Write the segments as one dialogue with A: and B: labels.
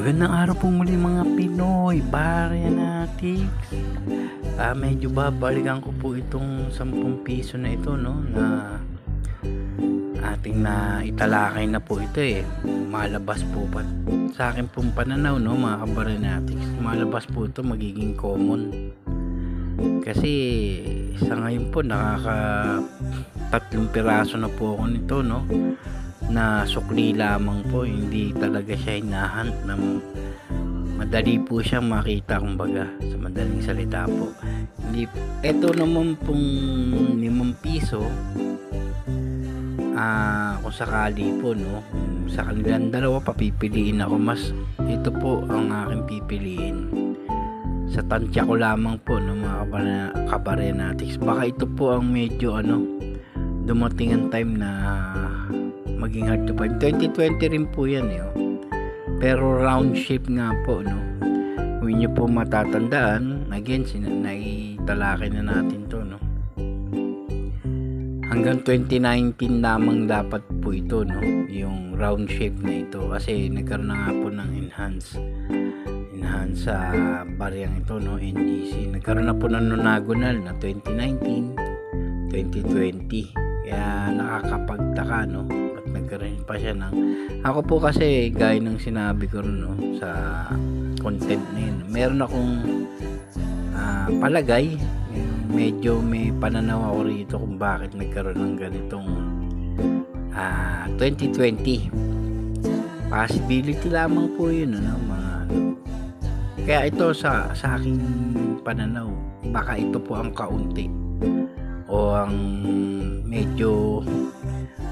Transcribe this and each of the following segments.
A: Magandang araw po muli mga Pinoy Baryanatics. Medyo babalikan ko po itong 10 piso na ito, no, na ating na italakay na po ito malabas po pa sa akin pong pananaw, no, mga Baryanatics. Malabas po ito, magiging common kasi sa ngayon po nakaka 3 piraso na po ako nito, no, na sukli lamang po, hindi talaga siya hinahunt na madali po siyang makita, kumbaga sa madaling salita po. Hindi, eto naman pong 5 piso, kung sakali po, no, sa kanilang dalawa papipiliin ako, mas ito po ang aking pipiliin. Sa tansya ko lamang po, no, mga Baryanatics, baka ito po ang medyo dumating ang time na maging hard to find. 2020 rin po yan pero round shape nga po, no. Kung inyo po matatandaan, again naitalakay na natin to, no, hanggang 2019 lamang dapat po ito, no, yung round shape na ito, kasi nagkaroon na nga po ng enhance sa baryang ito, no, NGC. Nagkaroon na po ng nonagonal na 2019 2020, kaya nakakapagtaka, no, nagkaroon pa siya ng, ako po kasi gaya ng sinabi ko, no, sa content na yun, meron akong palagay, medyo may pananaw ako rito kung bakit nagkaroon ng ganitong 2020. Possibility lamang po yun, no, mga kaya ito sa aking pananaw, baka ito po ang kaunti o ang medyo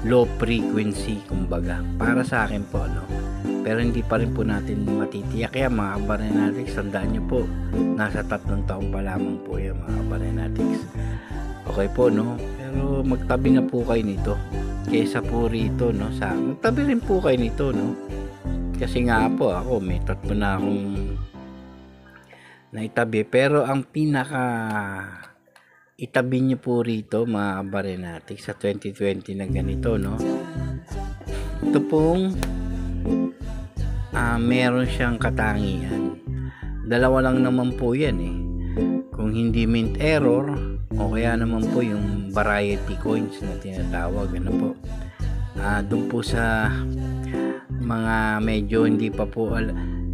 A: low frequency, kumbaga, para sa akin po, no. Pero hindi pa rin po natin matitiyak. Kaya mga Baryanatics, tandaan nyo po, nasa 3 taon pa lamang po yan, mga Baryanatics. Okay po, no, pero magtabi na po kayo nito kesa po rito, no, magtabi rin po kayo nito, no, kasi nga po ako may 3 na akong naitabi, pero ang pinaka itabi nyo po rito, mga Baryanatics, sa 2020 na ganito, no, ito pong meron siyang katangian. Dalawa lang naman po yan kung hindi mint error o kaya naman po yung variety coins na tinatawag, po. Doon po sa mga medyo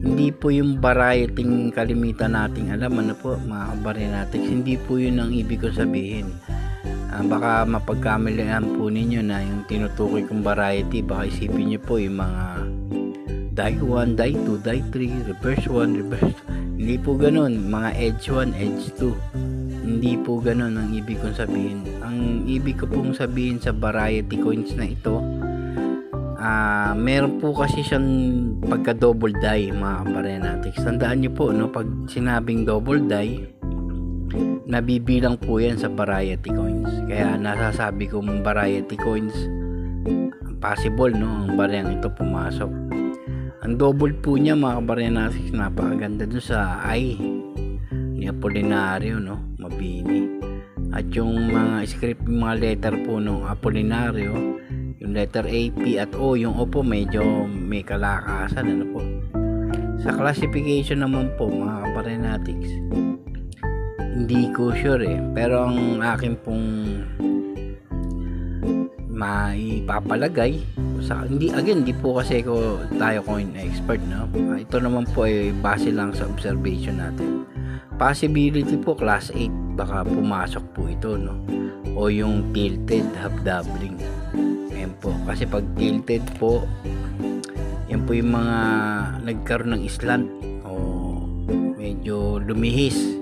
A: hindi po yung variety kalimitan nating alam, po, mga Baryanatics. Hindi po yun ang ibig ko sabihin. Baka mapagkamalian po ninyo na yung tinutukoy kong variety, baka isipin nyo po yung mga die 1, die 2, die 3, reverse 1, reverse 2. Hindi po ganun, mga edge 1, edge 2. Hindi po ganun ang ibig kong sabihin. Ang ibig ko pong sabihin sa variety coins na ito, meron po kasi siyang pagka double die, mga Baryanatics. Tandaan nyo po, no, pag sinabing double die, nabibilang po yan sa variety coins. Kaya nasasabi kong variety coins, possible, no, ang baryang ito pumasok. Ang double po niya, mga Baryanatics, napakaganda doon sa I ni Apolinario, no, Mabini. At yung mga script, yung mga letter po ng Apolinario, yung letter A, P at O, yung O po medyo may kalakasan, po. Sa classification naman po, mga Baryanatics, hindi ko sure pero ang akin pong maipapalagay hindi po kasi tayo coin expert, no. Ito naman po ay base lang sa observation natin. Possibility po class 8, baka pumasok po ito, no, o yung tilted half doubling. Ayan po, kasi pag tilted po, yan po yung mga nagkaroon ng slant o medyo lumihis.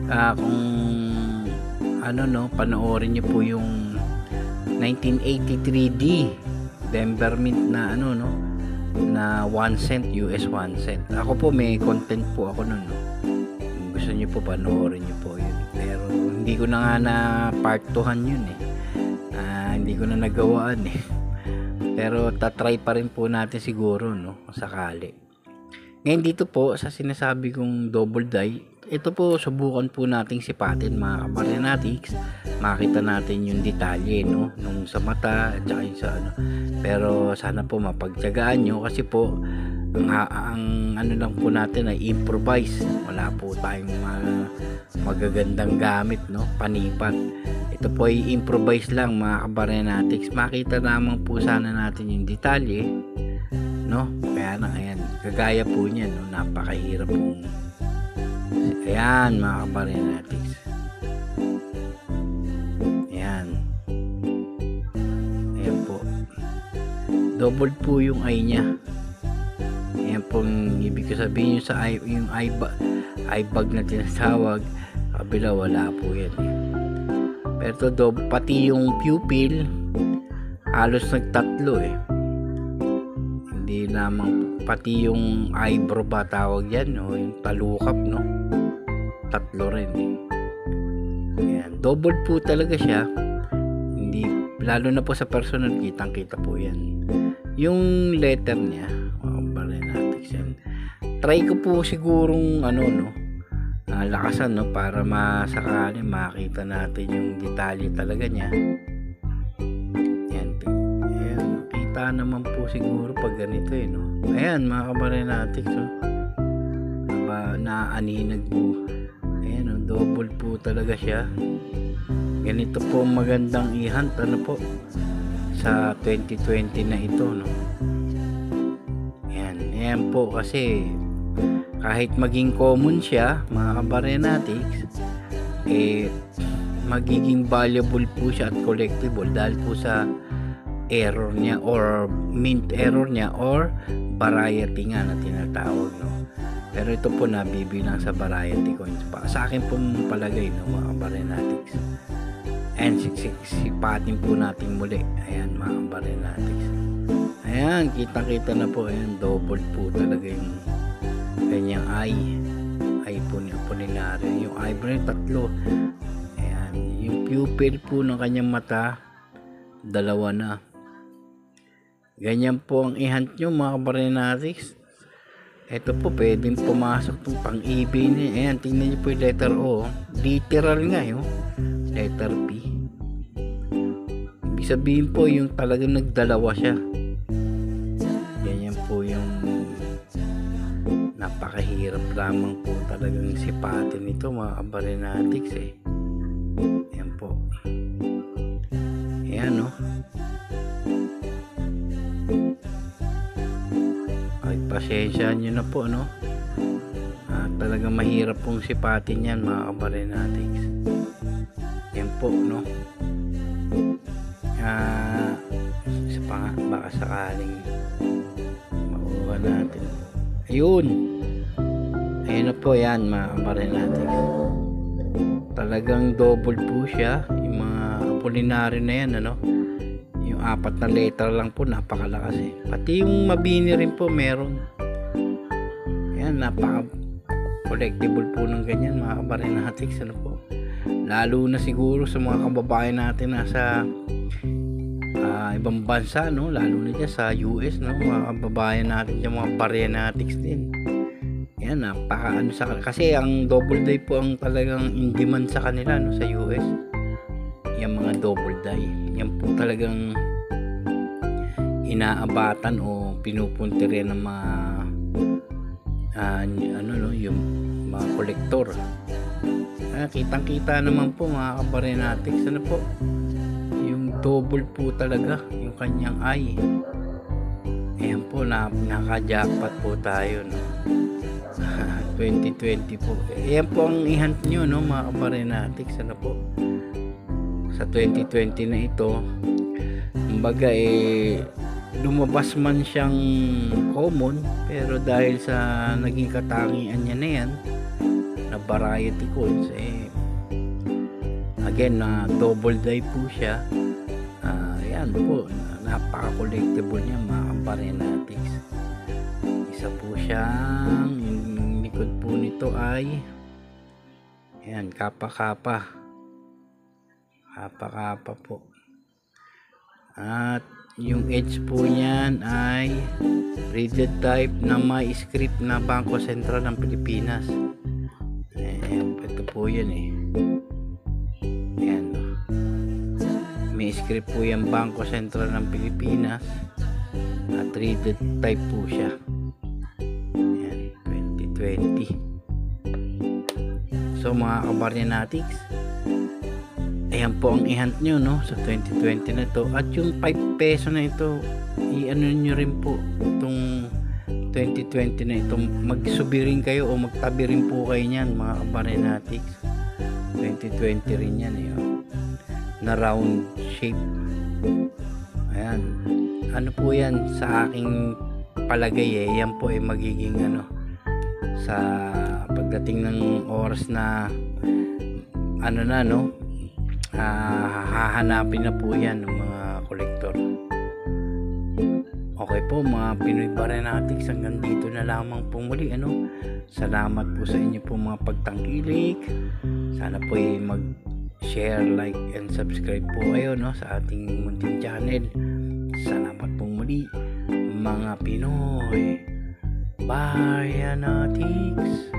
A: Kung no, panoorin nyo po yung 1983D Denver Mint na no, na 1 cent, US 1 cent. Ako po may content po ako nun, no. Kung gusto nyo po, panoorin nyo po yun, pero hindi ko na nga na part 2han yun hindi ko na nagawaan pero tatry pa rin po natin siguro, no, sakali. Ngayon dito po sa sinasabi kong double die, ito po subukan po nating sipatin, mga Baryanatics. Makita natin yung detalye, no, nung sa mata at saka yung sa pero sana po mapagtiyagaan nyo, kasi po ang ano lang po natin ay improvise. Wala po tayong magagandang gamit, no, panipat. Ito po ay improvise lang, mga kabarenatics. Makita lamang po sana natin yung detalye, no. Kaya na, ayan, kagaya po niyan, no, napakahirap po. Ayan, mga kabarenatics. Ayan. Ayan po. Double po yung eye niya. Ayan po yung ibig ko sabihin, yung sa eye bag na tinatawag. Kabila, wala po yan. Pero ito, pati yung pupil halos nagtatlo eh. Hindi lamang, pati yung eyebrow ba tawag yan, no? Yung talukap, no? Tatlo rin eh. Ayan, double po talaga siya. Hindi, lalo na po sa personal, kitang kita po yan. Yung letter niya, try ko po sigurong lakasan, no, para masakali makita natin yung detalye talaga niya. Ayan, kita naman po siguro pag ganito eh, no. Ayan, mga kabarenatics, no, naaninag po. Ayan, no, double po talaga siya. Ganito po magandang i-hunt, ano po, sa 2020 na ito, no. Ayan po, kasi kahit maging common siya, mga kabarenatics, magiging valuable po siya at collectible dahil po sa error niya or mint error niya or variety nga na tinatawag, no. Pero ito po nabibilang sa variety coins pa. Sa akin po palagay, no, mga kabarenatics. And sipatin po natin muli. Ayan, mga kabarenatics. Ayan, kita na po. Ayan, double po talaga yung kanyang eye po niya, puninari. Yung eyebrow, tatlo. Ayan, yung pupil po ng kanyang mata, dalawa na. Ganyan po ang i-hunt nyo, mga kabarenatics. Ito po, pwedeng pumasok itong pang-ibig niya. Ayan, tingnan nyo po yung letter O. Literal nga yun. Letter P. Ibig sabihin po, yung talagang nagdalawa siya. Ganyan po yung napakahirap lamang po talagang sipatin ito, mga kabarenatics eh. Ayan po. Ayan, no. Ay, pasensya nyo na po, no. Talagang mahirap pong sipatin yan, mga kabarenatics. Ayan po, no. Isa pa nga, baka sakaling makuha natin. Ayun. Ayun na po yan, mga kabarenatics. Talagang double po siya. Yung mga apolinary na yan, ano. Yung 4 na letter lang po, napakalakas eh. Pati yung mabini rin po meron. Ayan, napaka collectible po ng ganyan, mga kabarenatics, ano po. Lalo na siguro sa mga kababayan natin nasa ibang bansa, no, lalo na dyan sa US, no, mga kababayan natin dyan, mga barenatics din. Yan, napaka kasi ang double die po ang talagang in demand sa kanila, no, sa US. Yung mga double die, yan po talagang inaabatan o pinupunti rin ng mga yung mga kolektor. Kitang-kita naman po, mga kabarenatics, ano po, yung double po talaga yung kanyang eye. Ayan po, naka-jackpot po tayo, no. 2020 po. Ayan po ang i-hunt nyo, no, mga kabarenatics, ano po, sa 2020 na ito. Kumbaga lumabas man siyang common, pero dahil sa naging katangian niya na yan na variety coins, again, na double die po siya. Ayan po, napaka collectible niya, mga kabarenatics. Isa po siyang, yung likod po nito ay ayan, kapa po. At yung edge po niyan ay rated type na may script na Bangko Sentral ng Pilipinas. Ito po yan eh. Ayan, may script po yan, Bangko Sentral ng Pilipinas, at rated type po siya. So mga kabaryanatics, ayan po ang i-hunt nyo, no, sa 2020 na to. At yung 5 peso na ito, i-ano nyo rin po itong 2020 na ito. Magsubi rin kayo o magtabi rin po kayo niyan, mga kabaryanatics. 2020 rin yan, na round shape. Ayan, ano po yan sa aking palagay, yan po ay magiging sa pagdating ng oras na hahanapin na po yan ng mga kolektor. Okay po mga Pinoy Baryanatics, hanggang dito na lamang po muli. Salamat po sa inyo po mga pagtangkilik. Sana po ay mag-share, like, and subscribe po kayo, sa ating munting channel. Salamat po muli mga Pinoy Baryanatics.